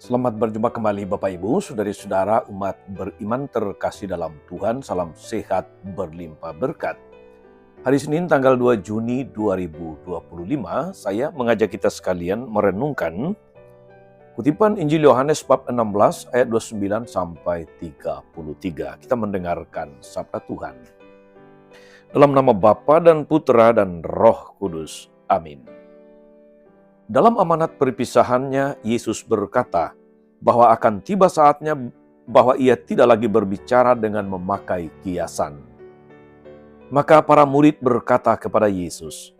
Selamat berjumpa kembali Bapak Ibu, saudari-saudara umat beriman terkasih dalam Tuhan. Salam sehat berlimpah berkat. Hari Senin tanggal 2 Juni 2025, saya mengajak kita sekalian merenungkan kutipan Injil Yohanes bab 16 ayat 29 sampai 33. Kita mendengarkan sabda Tuhan. Dalam nama Bapa dan Putra dan Roh Kudus. Amin. Dalam amanat perpisahannya, Yesus berkata bahwa akan tiba saatnya bahwa ia tidak lagi berbicara dengan memakai kiasan. Maka para murid berkata kepada Yesus,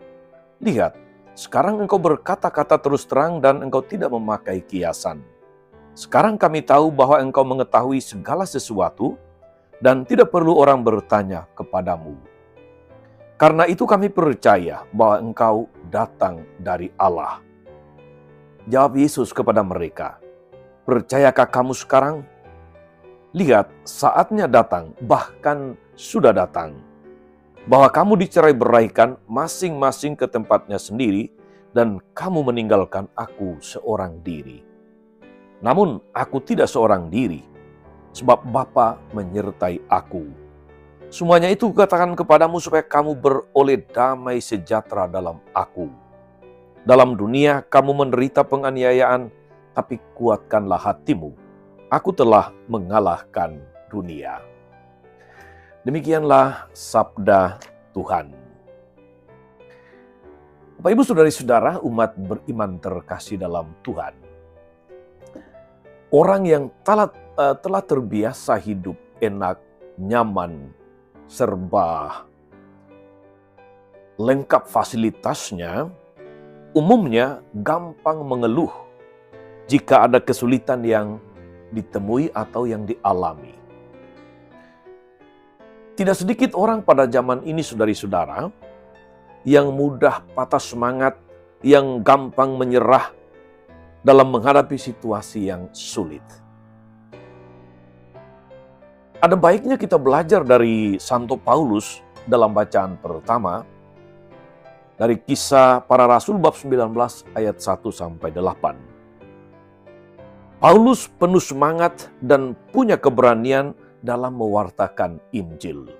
"Lihat, sekarang engkau berkata-kata terus terang dan engkau tidak memakai kiasan. Sekarang kami tahu bahwa engkau mengetahui segala sesuatu dan tidak perlu orang bertanya kepadamu. Karena itu kami percaya bahwa engkau datang dari Allah." Jawab Yesus kepada mereka, "Percayakah kamu sekarang? Lihat, saatnya datang, bahkan sudah datang, bahwa kamu dicerai-beraikan masing-masing ke tempatnya sendiri, dan kamu meninggalkan aku seorang diri. Namun aku tidak seorang diri, sebab Bapa menyertai aku. Semuanya itu kukatakan kepadamu supaya kamu beroleh damai sejahtera dalam aku. Dalam dunia kamu menderita penganiayaan, tapi kuatkanlah hatimu. Aku telah mengalahkan dunia." Demikianlah sabda Tuhan. Bapak Ibu saudari-saudara umat beriman terkasih dalam Tuhan. Orang yang telah terbiasa hidup enak, nyaman, serba lengkap fasilitasnya, umumnya gampang mengeluh jika ada kesulitan yang ditemui atau yang dialami. Tidak sedikit orang pada zaman ini, saudari-saudara, yang mudah patah semangat, yang gampang menyerah dalam menghadapi situasi yang sulit. Ada baiknya kita belajar dari Santo Paulus dalam bacaan pertama, dari Kisah Para Rasul bab 19 ayat 1-8. Paulus penuh semangat dan punya keberanian dalam mewartakan Injil.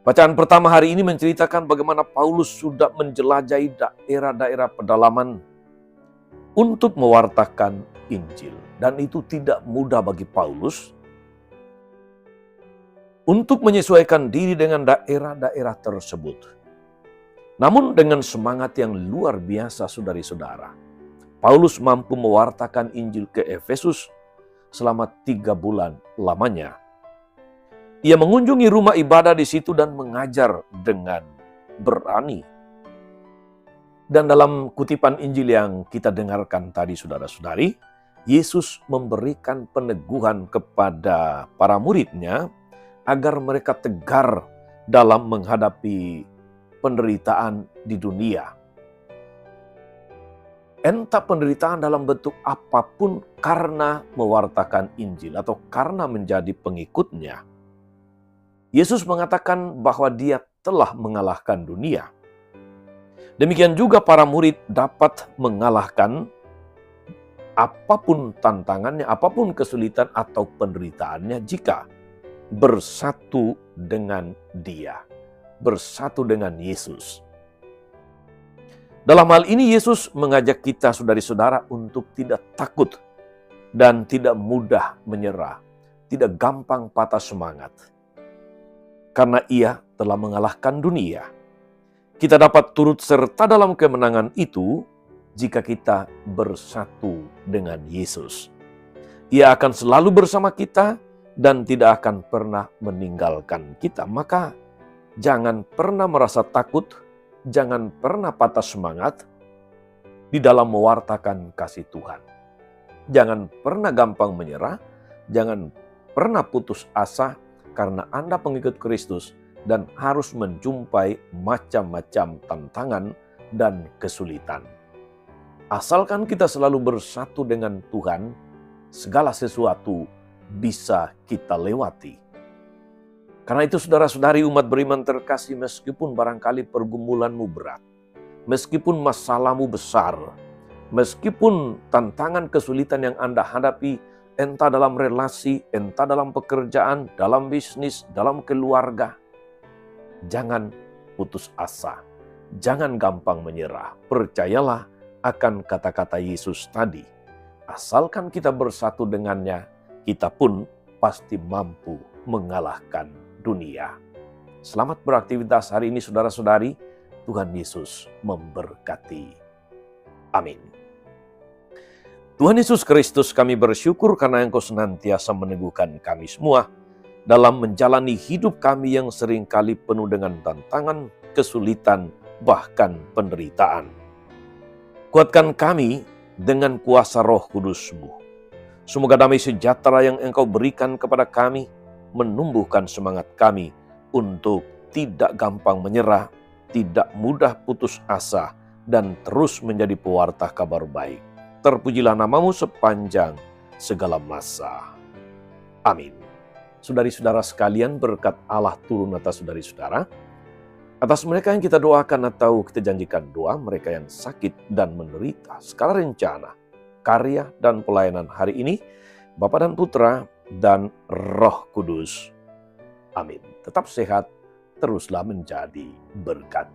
Bacaan pertama hari ini menceritakan bagaimana Paulus sudah menjelajahi daerah-daerah pedalaman untuk mewartakan Injil. Dan itu tidak mudah bagi Paulus untuk menyesuaikan diri dengan daerah-daerah tersebut. Namun dengan semangat yang luar biasa, saudari-saudara, Paulus mampu mewartakan Injil ke Efesus selama 3 bulan lamanya. Ia mengunjungi rumah ibadah di situ dan mengajar dengan berani. Dan dalam kutipan Injil yang kita dengarkan tadi, saudara-saudari, Yesus memberikan peneguhan kepada para muridnya agar mereka tegar dalam menghadapi penderitaan di dunia. Entah penderitaan dalam bentuk apapun karena mewartakan Injil atau karena menjadi pengikutnya. Yesus mengatakan bahwa dia telah mengalahkan dunia. Demikian juga para murid dapat mengalahkan apapun tantangannya, apapun kesulitan atau penderitaannya jika bersatu dengan dia, bersatu dengan Yesus. Dalam hal ini Yesus mengajak kita, saudari-saudara, untuk tidak takut dan tidak mudah menyerah, tidak gampang patah semangat. Karena ia telah mengalahkan dunia. Kita dapat turut serta dalam kemenangan itu jika kita bersatu dengan Yesus. Ia akan selalu bersama kita dan tidak akan pernah meninggalkan kita. Maka jangan pernah merasa takut, jangan pernah patah semangat di dalam mewartakan kasih Tuhan. Jangan pernah gampang menyerah, jangan pernah putus asa karena Anda pengikut Kristus dan harus menjumpai macam-macam tantangan dan kesulitan. Asalkan kita selalu bersatu dengan Tuhan, segala sesuatu bisa kita lewati. Karena itu saudara-saudari umat beriman terkasih, meskipun barangkali pergumulanmu berat, meskipun masalahmu besar, Meskipun tantangan kesulitan yang Anda hadapi, entah dalam relasi, entah dalam pekerjaan, dalam bisnis, dalam keluarga, jangan putus asa. Jangan gampang menyerah. Percayalah akan kata-kata Yesus tadi. Asalkan kita bersatu dengannya, kita pun pasti mampu mengalahkan dunia. Selamat beraktivitas hari ini saudara-saudari. Tuhan Yesus memberkati. Amin. Tuhan Yesus Kristus, kami bersyukur karena Engkau senantiasa meneguhkan kami semua dalam menjalani hidup kami yang seringkali penuh dengan tantangan, kesulitan, bahkan penderitaan. Kuatkan kami dengan kuasa Roh Kudus-Mu. Semoga damai sejahtera yang Engkau berikan kepada kami menumbuhkan semangat kami untuk tidak gampang menyerah, tidak mudah putus asa, dan terus menjadi pewarta kabar baik. Terpujilah namamu sepanjang segala masa. Amin. Saudari-saudara sekalian, berkat Allah turun atas saudari-saudara. Atas mereka yang kita doakan atau kita janjikan doa, mereka yang sakit dan menderita, skala rencana, karya dan pelayanan hari ini, Bapa dan Putra dan Roh Kudus. Amin. Tetap sehat, teruslah menjadi berkat.